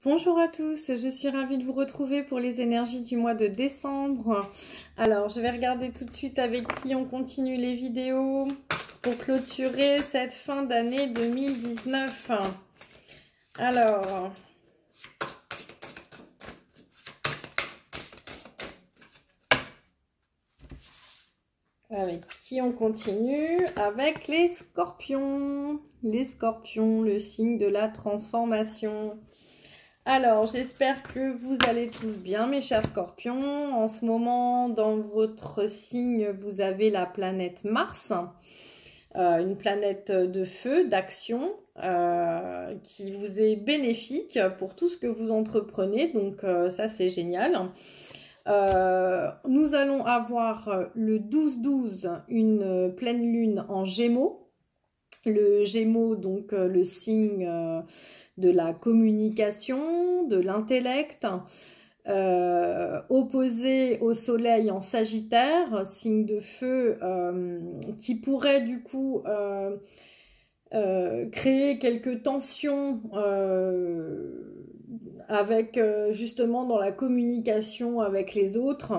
Bonjour à tous, je suis ravie de vous retrouver pour les énergies du mois de décembre. Alors, je vais regarder tout de suite avec qui on continue les vidéos pour clôturer cette fin d'année 2019. Alors, avec qui on continue? Avec les scorpions. Les scorpions, le signe de la transformation. Alors, j'espère que vous allez tous bien, mes chers scorpions. En ce moment, dans votre signe, vous avez la planète Mars, une planète de feu, d'action, qui vous est bénéfique pour tout ce que vous entreprenez. Donc, ça, c'est génial. Nous allons avoir le 12-12, une pleine lune en Gémeaux. Le Gémeaux, donc le signe de la communication, de l'intellect, opposé au soleil en Sagittaire, signe de feu qui pourrait du coup créer quelques tensions avec justement dans la communication avec les autres.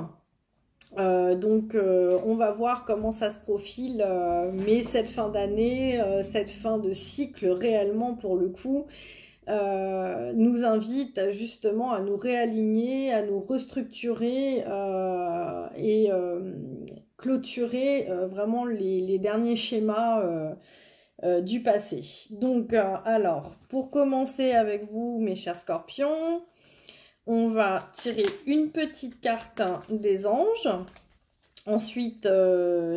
Donc on va voir comment ça se profile, mais cette fin d'année, cette fin de cycle réellement pour le coup, nous invite justement à nous réaligner, à nous restructurer et clôturer vraiment les derniers schémas du passé. Donc alors, pour commencer avec vous mes chers scorpions, on va tirer une petite carte des anges. Ensuite,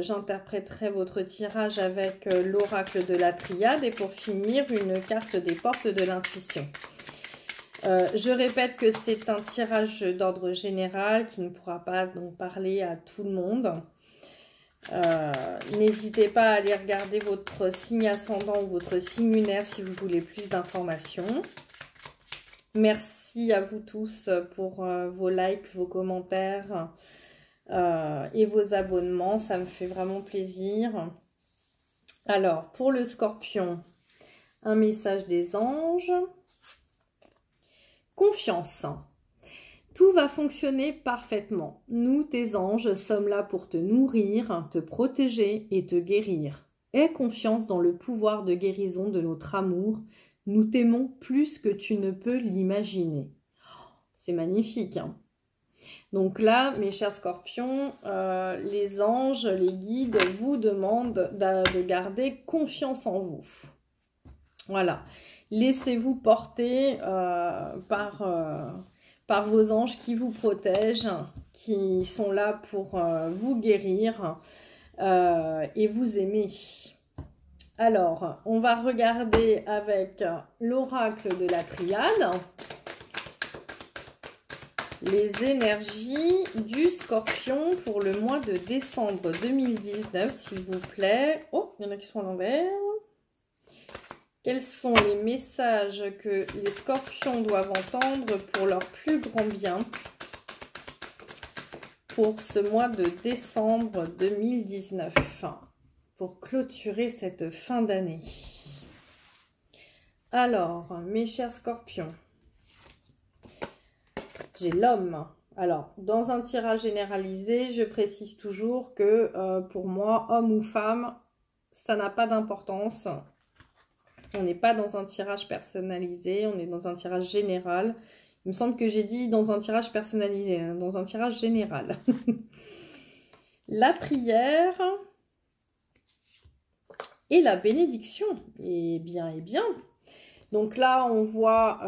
j'interpréterai votre tirage avec l'oracle de la triade. Et pour finir, une carte des portes de l'intuition. Je répète que c'est un tirage d'ordre général qui ne pourra pas donc parler à tout le monde. N'hésitez pas à aller regarder votre signe ascendant ou votre signe lunaire si vous voulez plus d'informations. Merci à vous tous pour vos likes, vos commentaires et vos abonnements. Ça me fait vraiment plaisir. Alors, pour le scorpion, un message des anges. Confiance. Tout va fonctionner parfaitement. Nous, tes anges, sommes là pour te nourrir, te protéger et te guérir. Aie confiance dans le pouvoir de guérison de notre amour. Nous t'aimons plus que tu ne peux l'imaginer. C'est magnifique, hein? Donc là, mes chers scorpions, les anges, les guides vous demandent de garder confiance en vous. Voilà. Laissez-vous porter par vos anges qui vous protègent, qui sont là pour vous guérir et vous aimer. Alors, on va regarder avec l'oracle de la triade les énergies du scorpion pour le mois de décembre 2019, s'il vous plaît. Oh, il y en a qui sont à l'envers. Quels sont les messages que les scorpions doivent entendre pour leur plus grand bien pour ce mois de décembre 2019, pour clôturer cette fin d'année? Alors, mes chers scorpions, j'ai l'homme. Alors, dans un tirage généralisé, je précise toujours que pour moi, homme ou femme, ça n'a pas d'importance. On n'est pas dans un tirage personnalisé, on est dans un tirage général. Il me semble que j'ai dit dans un tirage personnalisé, hein, dans un tirage général. La prière et la bénédiction. Et bien, et bien. Donc là, on voit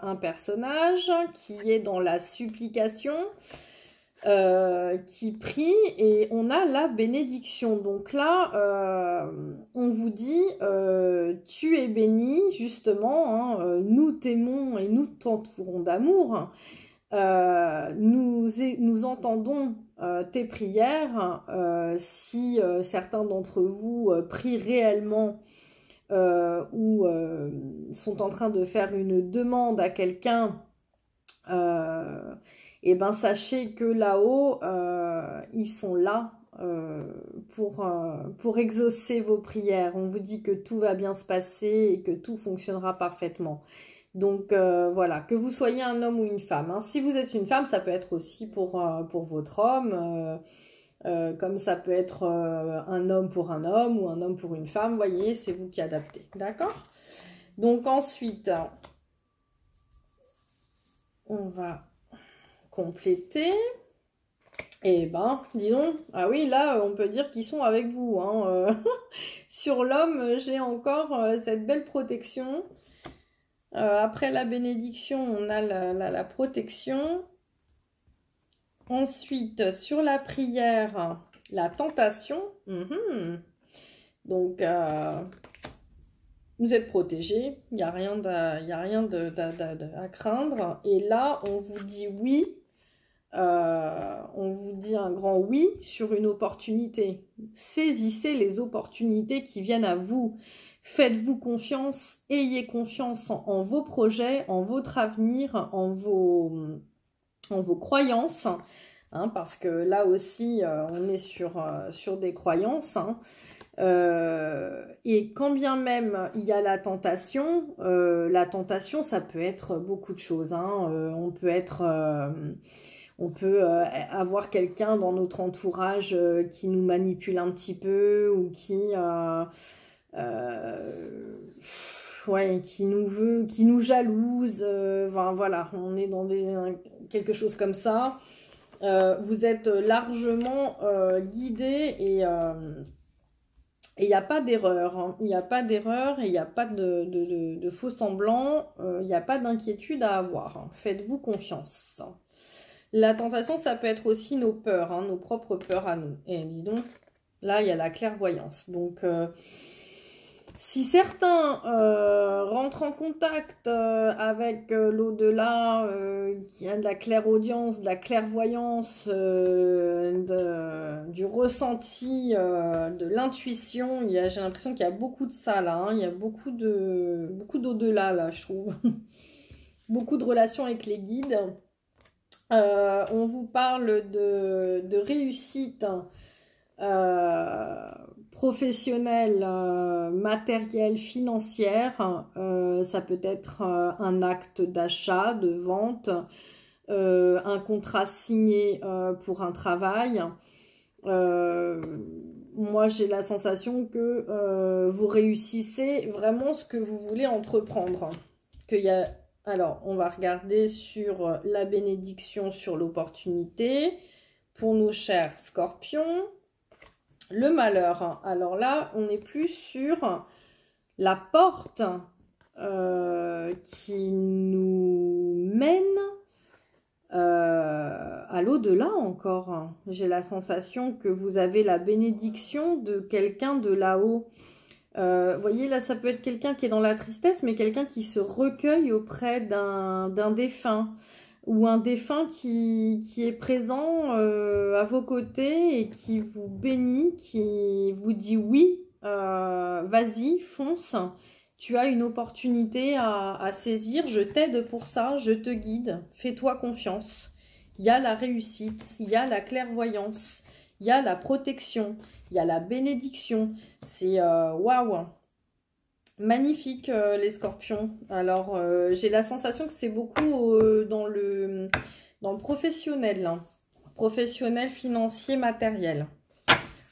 un personnage qui est dans la supplication, qui prie, et on a la bénédiction. Donc là, on vous dit, tu es béni, justement, hein, nous t'aimons et nous t'entourons d'amour. Nous entendons tes prières. Si certains d'entre vous prient réellement, ou sont en train de faire une demande à quelqu'un, et ben sachez que là-haut, ils sont là pour exaucer vos prières. On vous dit que tout va bien se passer et que tout fonctionnera parfaitement. Donc voilà, que vous soyez un homme ou une femme, hein. Si vous êtes une femme, ça peut être aussi pour votre homme, comme ça peut être un homme pour un homme ou un homme pour une femme, vous voyez, c'est vous qui adaptez, d'accord? Donc ensuite, on va compléter. Et ben, dis donc, ah oui, là, on peut dire qu'ils sont avec vous, hein. Sur l'homme, j'ai encore cette belle protection. Après la bénédiction, on a la protection. Ensuite, sur la prière, la tentation. Donc, vous êtes protégé, il n'y a rien, à craindre. Et là, on vous dit oui, on vous dit un grand oui sur une opportunité. Saisissez les opportunités qui viennent à vous. Faites-vous confiance, ayez confiance en vos projets, en votre avenir, en vos croyances, hein, parce que là aussi, on est sur des croyances, hein. Et quand bien même il y a la tentation, ça peut être beaucoup de choses, hein. On peut avoir quelqu'un dans notre entourage qui nous manipule un petit peu ou ouais, qui nous jalouse. Enfin, voilà, on est dans quelque chose comme ça. Vous êtes largement guidé et il n'y a pas d'erreur, hein. Il n'y a pas d'erreur et il n'y a pas de faux semblants. Il n'y a pas d'inquiétude à avoir, hein. Faites-vous confiance. La tentation, ça peut être aussi nos peurs, hein, nos propres peurs à nous. Et dis donc, là, il y a la clairvoyance. Donc, si certains rentrent en contact avec l'au-delà, qui a de la clairaudience, de la clairvoyance, du ressenti, de l'intuition, j'ai l'impression qu'il y a beaucoup de ça là, hein. Il y a beaucoup d'au-delà là, je trouve. Beaucoup de relations avec les guides. On vous parle de réussite professionnelle, matérielle, financière. Ça peut être un acte d'achat, de vente, un contrat signé pour un travail. Moi, j'ai la sensation que vous réussissez vraiment ce que vous voulez entreprendre. Alors, on va regarder sur la bénédiction, sur l'opportunité. Pour nos chers scorpions, le malheur. Alors là, on est plus sur la porte qui nous mène à l'au-delà encore. J'ai la sensation que vous avez la bénédiction de quelqu'un de là-haut. Vous voyez, là, ça peut être quelqu'un qui est dans la tristesse, mais quelqu'un qui se recueille auprès d'un défunt. Ou un défunt qui est présent à vos côtés et qui vous bénit, qui vous dit oui, vas-y, fonce. Tu as une opportunité à saisir, je t'aide pour ça, je te guide, fais-toi confiance. Il y a la réussite, il y a la clairvoyance, il y a la protection, il y a la bénédiction. C'est waouh! Magnifique les scorpions. Alors j'ai la sensation que c'est beaucoup dans le professionnel, hein. Professionnel, financier, matériel.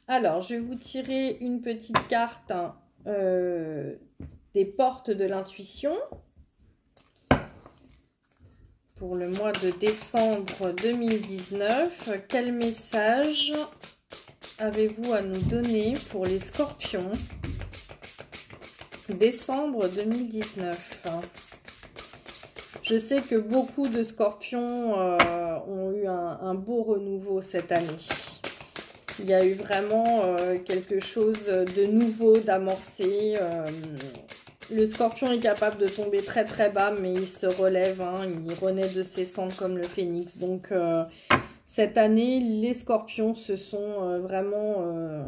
Alors je vais vous tirer une petite carte des portes de l'intuition pour le mois de décembre 2019. Quel message avez-vous à nous donner pour les scorpions? Décembre 2019. Je sais que beaucoup de scorpions ont eu un beau renouveau cette année. Il y a eu vraiment quelque chose de nouveau, d'amorcé. Le scorpion est capable de tomber très très bas, mais il se relève, hein, il renaît de ses cendres comme le phénix. Donc cette année, les scorpions se sont vraiment...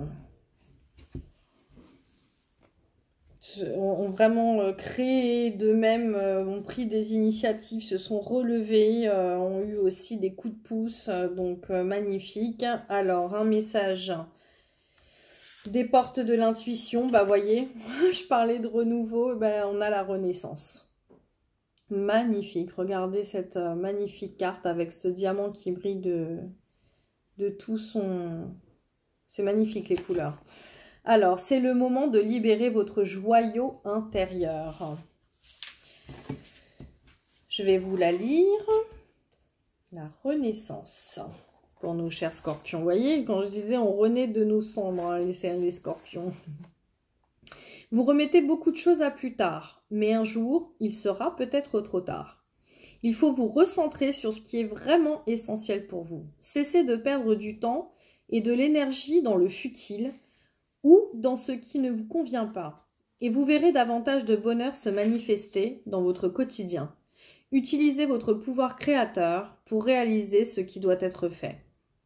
ont vraiment créé d'eux-mêmes, ont pris des initiatives, se sont relevés, ont eu aussi des coups de pouce, donc magnifique. Alors, un message des portes de l'intuition, bah voyez, je parlais de renouveau, bah, on a la renaissance. Magnifique. Regardez cette magnifique carte avec ce diamant qui brille de tout son... C'est magnifique les couleurs. Alors, c'est le moment de libérer votre joyau intérieur. Je vais vous la lire. La renaissance pour nos chers scorpions. Vous voyez, quand je disais on renaît de nos cendres, hein, les scorpions. Vous remettez beaucoup de choses à plus tard, mais un jour, il sera peut-être trop tard. Il faut vous recentrer sur ce qui est vraiment essentiel pour vous. Cessez de perdre du temps et de l'énergie dans le futile ou dans ce qui ne vous convient pas. Et vous verrez davantage de bonheur se manifester dans votre quotidien. Utilisez votre pouvoir créateur pour réaliser ce qui doit être fait.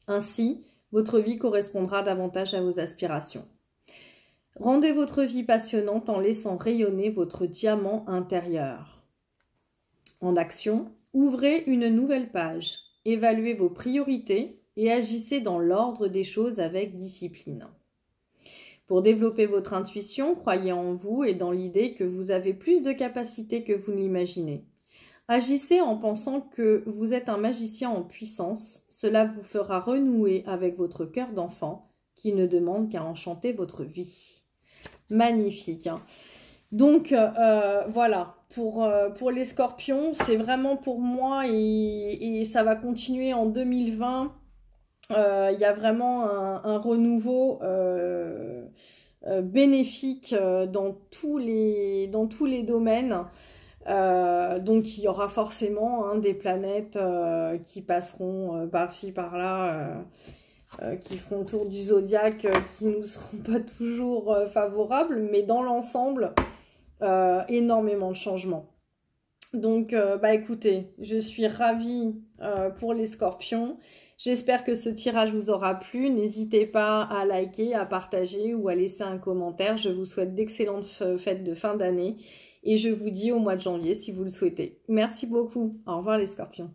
Ainsi, votre vie correspondra davantage à vos aspirations. Rendez votre vie passionnante en laissant rayonner votre diamant intérieur. En action, ouvrez une nouvelle page. Évaluez vos priorités et agissez dans l'ordre des choses avec discipline. Pour développer votre intuition, croyez en vous et dans l'idée que vous avez plus de capacités que vous ne l'imaginez. Agissez en pensant que vous êtes un magicien en puissance. Cela vous fera renouer avec votre cœur d'enfant qui ne demande qu'à enchanter votre vie. Magnifique. Hein. Donc, voilà. Pour les scorpions, c'est vraiment pour moi et ça va continuer en 2020. Il y a vraiment un renouveau bénéfique dans tous les domaines. Donc il y aura forcément des planètes qui passeront par-ci par-là, qui feront le tour du zodiaque, qui ne nous seront pas toujours favorables, mais dans l'ensemble, énormément de changements. Donc écoutez, je suis ravie pour les scorpions. J'espère que ce tirage vous aura plu. N'hésitez pas à liker, à partager ou à laisser un commentaire. Je vous souhaite d'excellentes fêtes de fin d'année. Et je vous dis au mois de janvier si vous le souhaitez. Merci beaucoup. Au revoir les scorpions.